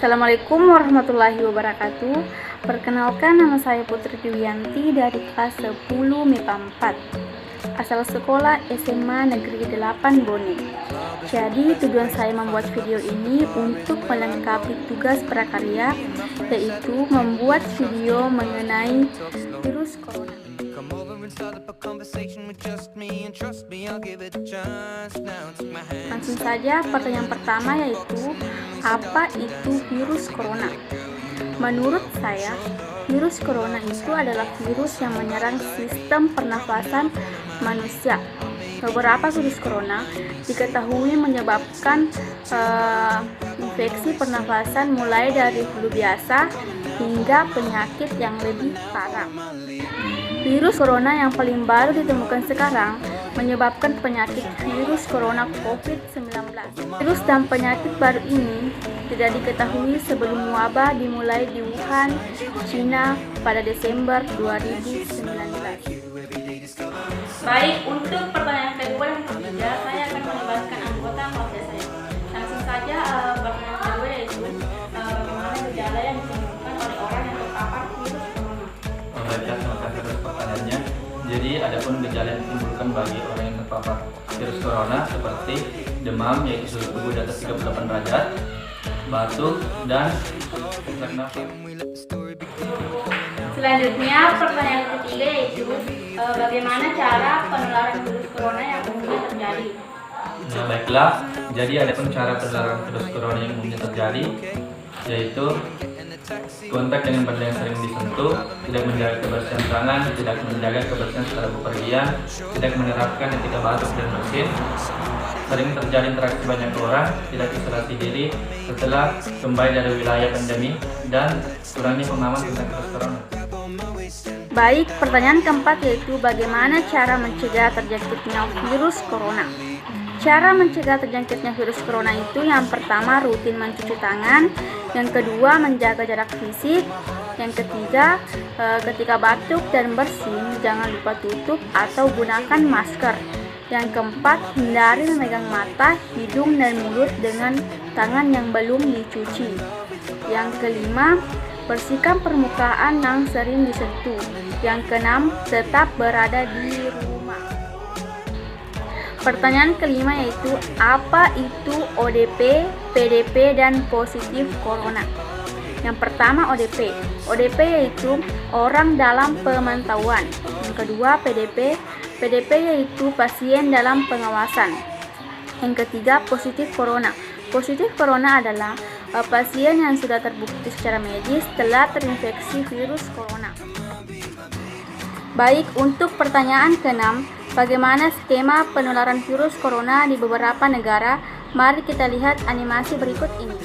Assalamualaikum warahmatullahi wabarakatuh. Perkenalkan, nama saya Putri Dewianti dari kelas 10 MIPA 4, asal sekolah SMA Negeri 8 Bone. Jadi tujuan saya membuat video ini untuk melengkapi tugas prakarya, yaitu membuat video mengenai virus corona. Langsung saja, pertanyaan pertama yaitu, apa itu virus corona? Menurut saya, virus corona itu adalah virus yang menyerang sistem pernafasan manusia. Beberapa virus corona diketahui menyebabkan infeksi pernafasan mulai dari flu biasa hingga penyakit yang lebih parah. Virus corona yang paling baru ditemukan sekarang menyebabkan penyakit virus corona COVID-19. Virus dan penyakit baru ini tidak diketahui sebelum wabah dimulai di Wuhan, China pada Desember 2019. Baik, untuk pertanyaan kedua dan ketiga, saya akan melibatkan anggota keluarga saya. Langsung saja, pertanyaan kedua yaitu, bagaimana gejala yang ditimbulkan oleh orang yang terpapar virus corona? Baiklah, terima kasih atas pertanyaannya. Jadi, adapun gejala yang ditimbulkan bagi orang yang terpapar virus corona seperti demam, yaitu suhu tubuh di atas 38 derajat, batuk, dan sesak nafas. Selanjutnya, pertanyaan ketiga yaitu, bagaimana cara penularan virus corona yang umumnya terjadi? Nah, baiklah, jadi adapun cara penularan virus corona yang umumnya terjadi yaitu kontak dengan benda yang sering disentuh, tidak menjaga kebersihan tangan, tidak menjaga kebersihan setelah bepergian, tidak menerapkan etika batuk dan bersin, sering terjadi interaksi banyak orang, tidak isolasi diri setelah kembali dari wilayah pandemi, dan kurangnya pemahaman tentang virus corona. Baik, pertanyaan keempat yaitu, bagaimana cara mencegah terjangkitnya virus corona? Cara mencegah terjangkitnya virus corona itu, yang pertama rutin mencuci tangan, yang kedua menjaga jarak fisik, yang ketiga ketika batuk dan bersin jangan lupa tutup atau gunakan masker, yang keempat hindari memegang mata, hidung dan mulut dengan tangan yang belum dicuci, yang kelima bersihkan permukaan yang sering disentuh, yang keenam tetap berada di rumah. Pertanyaan kelima yaitu, apa itu ODP, PDP, dan positif corona? Yang pertama ODP. ODP yaitu orang dalam pemantauan. Yang kedua PDP. PDP yaitu pasien dalam pengawasan. Yang ketiga positif corona. Positif corona adalah pasien yang sudah terbukti secara medis telah terinfeksi virus corona. Baik, untuk pertanyaan keenam, bagaimana skema penularan virus corona di beberapa negara? Mari kita lihat animasi berikut ini.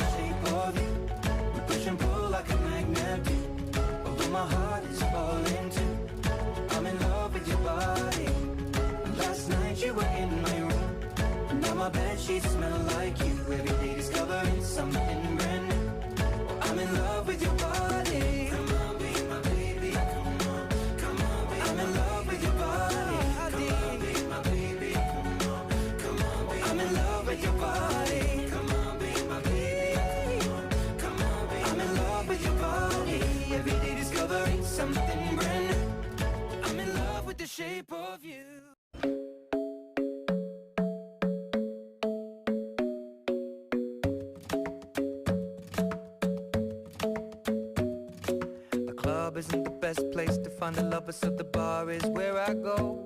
Isn't the best place to find the lovers, so the bar is where I go.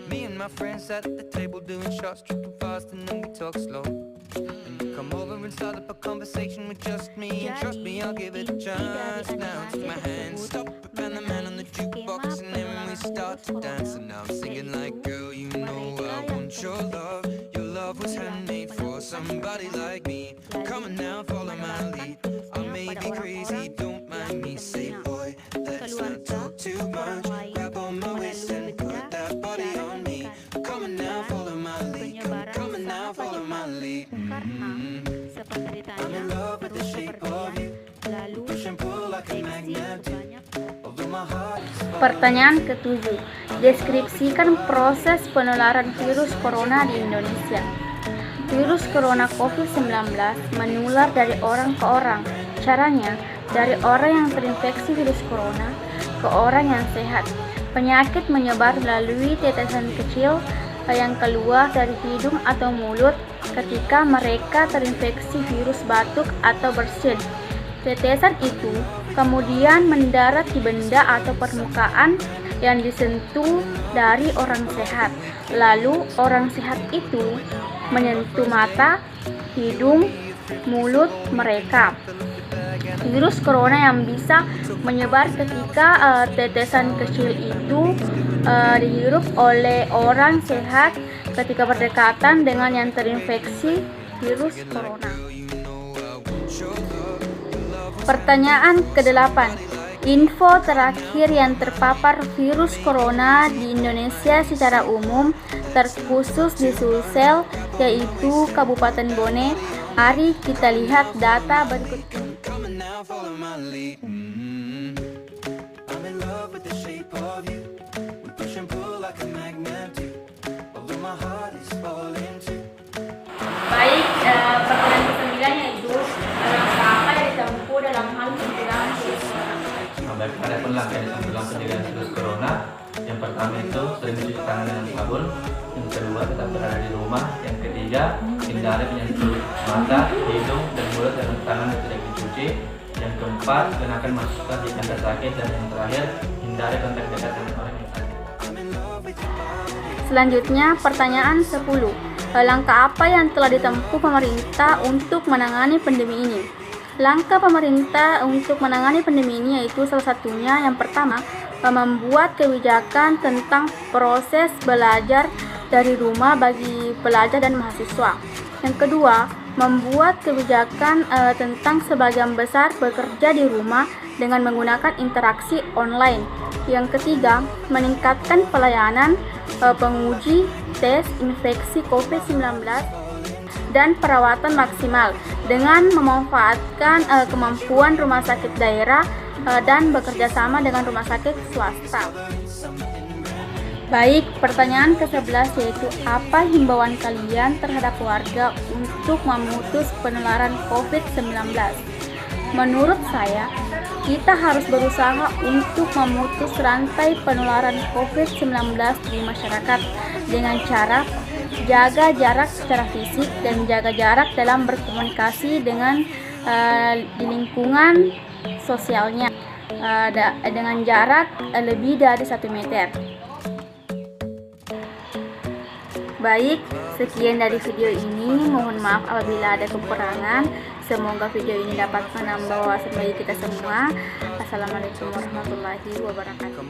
Me and my friends sat at the table doing shots, tripping fast, and then we talk slow. And you come over and start up a conversation with just me, and trust me, I'll give it a chance. Now take my hand, stop it, and the man on the jukebox, and then we start to dance. And now I'm singing like, girl, you know I want your love. Your love was handmade for somebody like me. Come on now, follow my lead. I may be crazy, don't mind me. Say, boy, let's not talk too much. Grab on my waist and put that body on me. Come on now, follow my lead. Come on now, follow my lead. I'm in love with the shape of you. Push and pull like a magnet. Although my heart is Pertanyaan ketujuh, deskripsikan proses penularan virus corona di Indonesia. Virus corona COVID-19 menular dari orang ke orang. Caranya, dari orang yang terinfeksi virus corona ke orang yang sehat. Penyakit menyebar melalui tetesan kecil yang keluar dari hidung atau mulut ketika mereka terinfeksi virus batuk atau bersin. Tetesan itu kemudian mendarat di benda atau permukaan yang disentuh dari orang sehat. Lalu orang sehat itu menyentuh mata, hidung, mulut mereka. Virus corona yang bisa menyebar ketika tetesan kecil itu dihirup oleh orang sehat ketika berdekatan dengan yang terinfeksi virus corona. Pertanyaan ke-8. Info terakhir yang terpapar virus corona di Indonesia secara umum, terkhusus di Sulsel, yaitu Kabupaten Bone. Mari kita lihat data berikut ini. Baik, pertanyaan ke-9 yaitu langkah apa yang ditempuh dalam hal pencegahan virus corona? Baik, ada pun langkah yang ditempuh dalam pencegahan virus corona. Yang pertama itu sering mencuci tangan dengan sabun. Yang kedua, tetap berada di rumah. Yang ketiga, hindari menyentuh mata, hidung, dan mulut dengan tangan yang tidak dicuci. Yang keempat, gunakan masker jika Anda sakit. Dan yang terakhir, hindari kontak dekat dengan orang yang sakit. Selanjutnya, pertanyaan 10. Langkah apa yang telah ditempuh pemerintah untuk menangani pandemi ini? Langkah pemerintah untuk menangani pandemi ini yaitu salah satunya yang pertama, membuat kebijakan tentang proses belajar dari rumah bagi pelajar dan mahasiswa. Yang kedua, membuat kebijakan tentang sebagian besar bekerja di rumah dengan menggunakan interaksi online. Yang ketiga, meningkatkan pelayanan penguji tes infeksi COVID-19 dan perawatan maksimal dengan memanfaatkan kemampuan rumah sakit daerah dan bekerja sama dengan rumah sakit swasta. Baik, pertanyaan ke-11 yaitu apa himbauan kalian terhadap warga untuk memutus penularan COVID-19? Menurut saya, kita harus berusaha untuk memutus rantai penularan COVID-19 di masyarakat dengan cara jaga jarak secara fisik dan jaga jarak dalam berkomunikasi dengan di lingkungan sosialnya dengan jarak lebih dari 1 meter. Baik, sekian dari video ini. Mohon maaf apabila ada kekurangan. Semoga video ini dapat menambah wawasan bagi kita semua. Assalamualaikum warahmatullahi wabarakatuh.